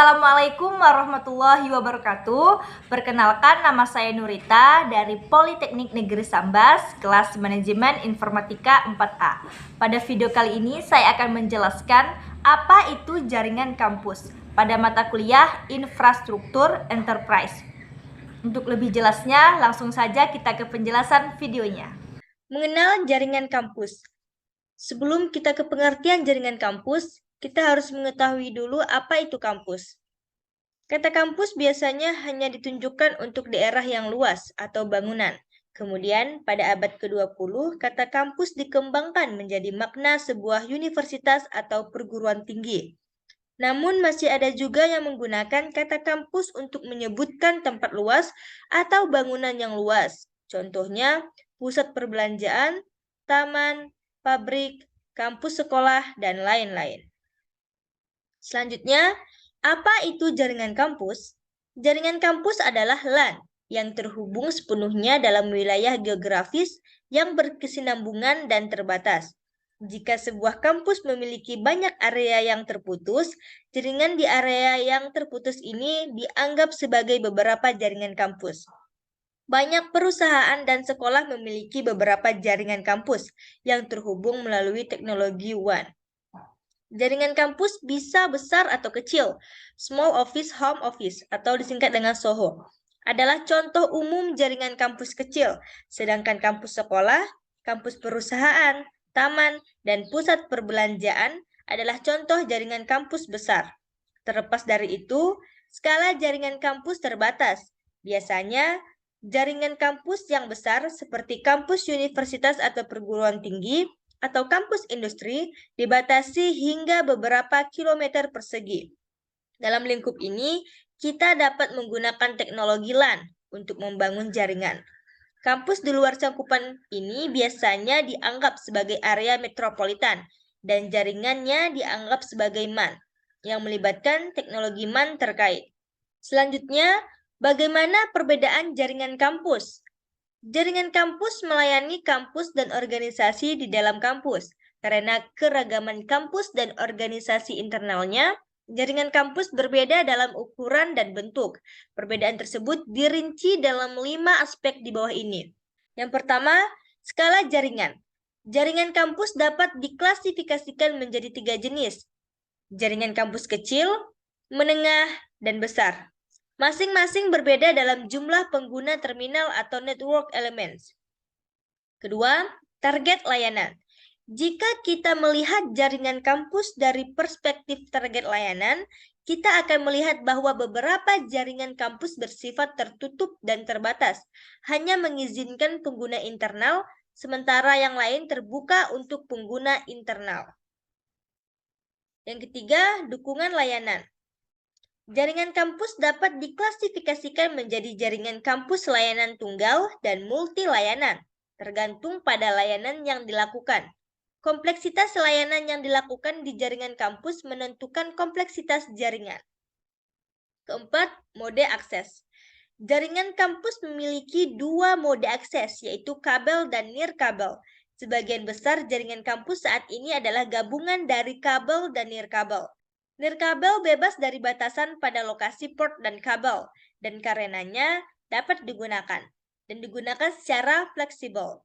Assalamualaikum warahmatullahi wabarakatuh. Perkenalkan, nama saya Nurita dari Politeknik Negeri Sambas, kelas Manajemen Informatika 4A. Pada video kali ini saya akan menjelaskan apa itu jaringan kampus pada mata kuliah Infrastruktur Enterprise. Untuk lebih jelasnya, langsung saja kita ke penjelasan videonya. Mengenal jaringan kampus. Sebelum kita ke pengertian jaringan kampus, kita harus mengetahui dulu apa itu kampus. Kata kampus biasanya hanya ditunjukkan untuk daerah yang luas atau bangunan. Kemudian, pada abad ke-20, kata kampus dikembangkan menjadi makna sebuah universitas atau perguruan tinggi. Namun, masih ada juga yang menggunakan kata kampus untuk menyebutkan tempat luas atau bangunan yang luas. Contohnya, pusat perbelanjaan, taman, pabrik, kampus sekolah, dan lain-lain. Selanjutnya, apa itu jaringan kampus? Jaringan kampus adalah LAN yang terhubung sepenuhnya dalam wilayah geografis yang berkesinambungan dan terbatas. Jika sebuah kampus memiliki banyak area yang terputus, jaringan di area yang terputus ini dianggap sebagai beberapa jaringan kampus. Banyak perusahaan dan sekolah memiliki beberapa jaringan kampus yang terhubung melalui teknologi WAN. Jaringan kampus bisa besar atau kecil. Small office, home office, atau disingkat dengan SOHO, adalah contoh umum jaringan kampus kecil, sedangkan kampus sekolah, kampus perusahaan, taman, dan pusat perbelanjaan adalah contoh jaringan kampus besar. Terlepas dari itu, skala jaringan kampus terbatas. Biasanya, jaringan kampus yang besar seperti kampus universitas atau perguruan tinggi atau kampus industri dibatasi hingga beberapa kilometer persegi. Dalam lingkup ini, kita dapat menggunakan teknologi LAN untuk membangun jaringan. Kampus di luar cakupan ini biasanya dianggap sebagai area metropolitan dan jaringannya dianggap sebagai MAN yang melibatkan teknologi MAN terkait. Selanjutnya, bagaimana perbedaan jaringan kampus? Jaringan kampus melayani kampus dan organisasi di dalam kampus. Karena keragaman kampus dan organisasi internalnya, jaringan kampus berbeda dalam ukuran dan bentuk. Perbedaan tersebut dirinci dalam 5 aspek di bawah ini. Yang pertama, skala jaringan. Jaringan kampus dapat diklasifikasikan menjadi 3 jenis. Jaringan kampus kecil, menengah, dan besar. Masing-masing berbeda dalam jumlah pengguna terminal atau network elements. Kedua, target layanan. Jika kita melihat jaringan kampus dari perspektif target layanan, kita akan melihat bahwa beberapa jaringan kampus bersifat tertutup dan terbatas, hanya mengizinkan pengguna internal, sementara yang lain terbuka untuk pengguna internal. Yang ketiga, dukungan layanan. Jaringan kampus dapat diklasifikasikan menjadi jaringan kampus layanan tunggal dan multi layanan, tergantung pada layanan yang dilakukan. Kompleksitas layanan yang dilakukan di jaringan kampus menentukan kompleksitas jaringan. Keempat, mode akses. Jaringan kampus memiliki 2 mode akses, yaitu kabel dan nirkabel. Sebagian besar jaringan kampus saat ini adalah gabungan dari kabel dan nirkabel. Nirkabel bebas dari batasan pada lokasi port dan kabel, dan karenanya dapat digunakan, dan digunakan secara fleksibel.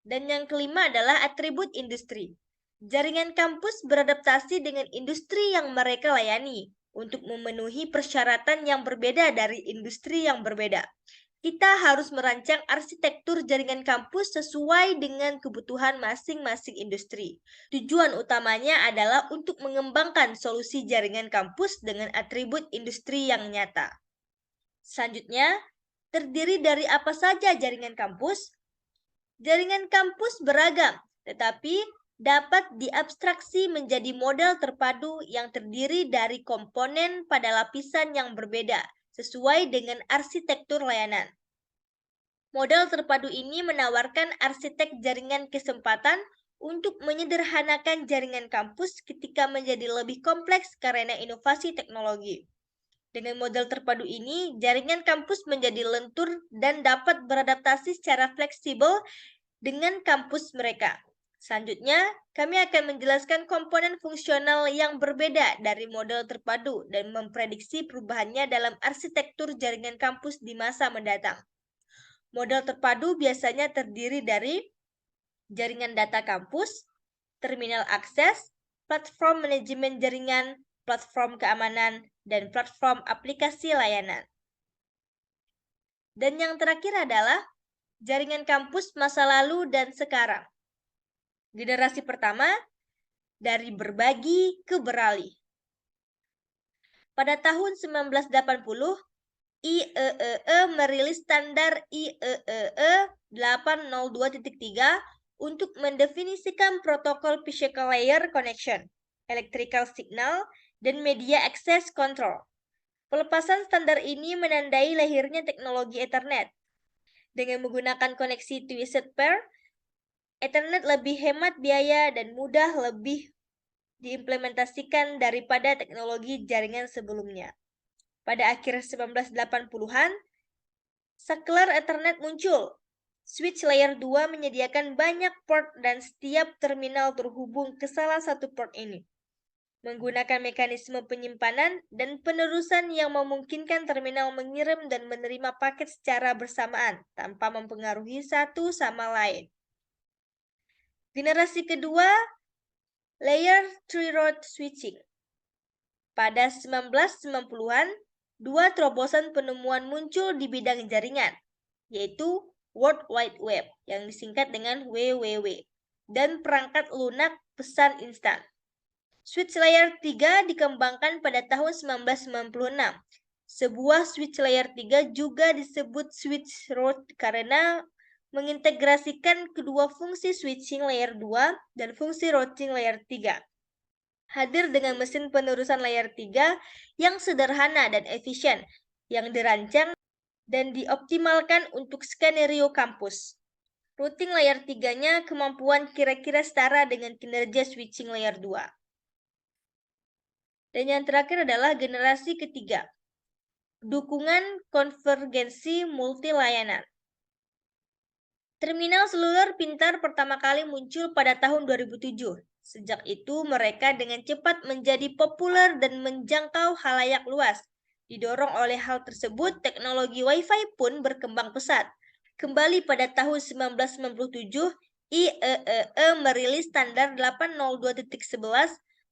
Dan yang kelima adalah atribut industri. Jaringan kampus beradaptasi dengan industri yang mereka layani untuk memenuhi persyaratan yang berbeda dari industri yang berbeda. Kita harus merancang arsitektur jaringan kampus sesuai dengan kebutuhan masing-masing industri. Tujuan utamanya adalah untuk mengembangkan solusi jaringan kampus dengan atribut industri yang nyata. Selanjutnya, terdiri dari apa saja jaringan kampus? Jaringan kampus beragam, tetapi dapat diabstraksi menjadi model terpadu yang terdiri dari komponen pada lapisan yang berbeda, sesuai dengan arsitektur layanan. Model terpadu ini menawarkan arsitek jaringan kesempatan untuk menyederhanakan jaringan kampus ketika menjadi lebih kompleks karena inovasi teknologi. Dengan model terpadu ini, jaringan kampus menjadi lentur dan dapat beradaptasi secara fleksibel dengan kampus mereka. Selanjutnya, kami akan menjelaskan komponen fungsional yang berbeda dari model terpadu dan memprediksi perubahannya dalam arsitektur jaringan kampus di masa mendatang. Model terpadu biasanya terdiri dari jaringan data kampus, terminal akses, platform manajemen jaringan, platform keamanan, dan platform aplikasi layanan. Dan yang terakhir adalah jaringan kampus masa lalu dan sekarang. Generasi pertama, dari berbagi ke beralih. Pada tahun 1980, IEEE merilis standar IEEE 802.3 untuk mendefinisikan protokol physical layer connection, electrical signal, dan media access control. Pelepasan standar ini menandai lahirnya teknologi Ethernet. Dengan menggunakan koneksi twisted pair, Ethernet lebih hemat biaya dan mudah lebih diimplementasikan daripada teknologi jaringan sebelumnya. Pada akhir 1980-an, saklar Ethernet muncul. Switch layer 2 menyediakan banyak port dan setiap terminal terhubung ke salah satu port ini, menggunakan mekanisme penyimpanan dan penerusan yang memungkinkan terminal mengirim dan menerima paket secara bersamaan tanpa mempengaruhi satu sama lain. Generasi kedua, layer 3 road switching. Pada 1990-an, dua terobosan penemuan muncul di bidang jaringan, yaitu World Wide Web yang disingkat dengan WWW dan perangkat lunak pesan instan. Switch layer 3 dikembangkan pada tahun 1996. Sebuah switch layer 3 juga disebut switch road karena mengintegrasikan kedua fungsi switching layer 2 dan fungsi routing layer 3. Hadir dengan mesin penerusan layer 3 yang sederhana dan efisien, yang dirancang dan dioptimalkan untuk skenario kampus. Routing layer 3-nya kemampuan kira-kira setara dengan kinerja switching layer 2. Dan yang terakhir adalah generasi ketiga, dukungan konvergensi multi layanan. Terminal seluler pintar pertama kali muncul pada tahun 2007. Sejak itu, mereka dengan cepat menjadi populer dan menjangkau khalayak luas. Didorong oleh hal tersebut, teknologi Wi-Fi pun berkembang pesat. Kembali pada tahun 1997, IEEE merilis standar 802.11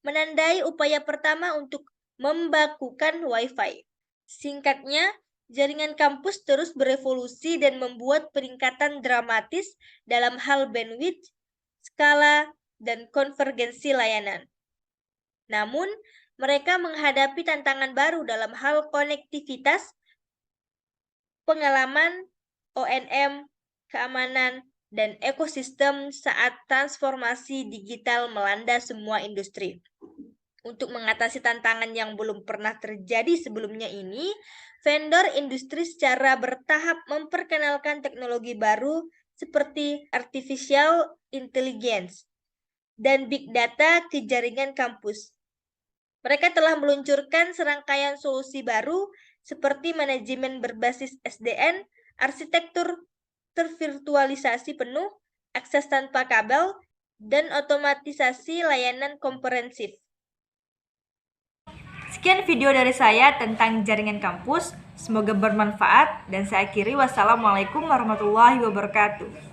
menandai upaya pertama untuk membakukan Wi-Fi. Singkatnya, jaringan kampus terus berevolusi dan membuat peningkatan dramatis dalam hal bandwidth, skala, dan konvergensi layanan. Namun, mereka menghadapi tantangan baru dalam hal konektivitas, pengalaman, ONM, keamanan, dan ekosistem saat transformasi digital melanda semua industri. Untuk mengatasi tantangan yang belum pernah terjadi sebelumnya ini, vendor industri secara bertahap memperkenalkan teknologi baru seperti artificial intelligence dan big data ke jaringan kampus. Mereka telah meluncurkan serangkaian solusi baru seperti manajemen berbasis SDN, arsitektur tervirtualisasi penuh, akses tanpa kabel, dan otomatisasi layanan komprehensif. Sekian video dari saya tentang jaringan kampus. Semoga bermanfaat dan saya akhiri. Wassalamualaikum warahmatullahi wabarakatuh.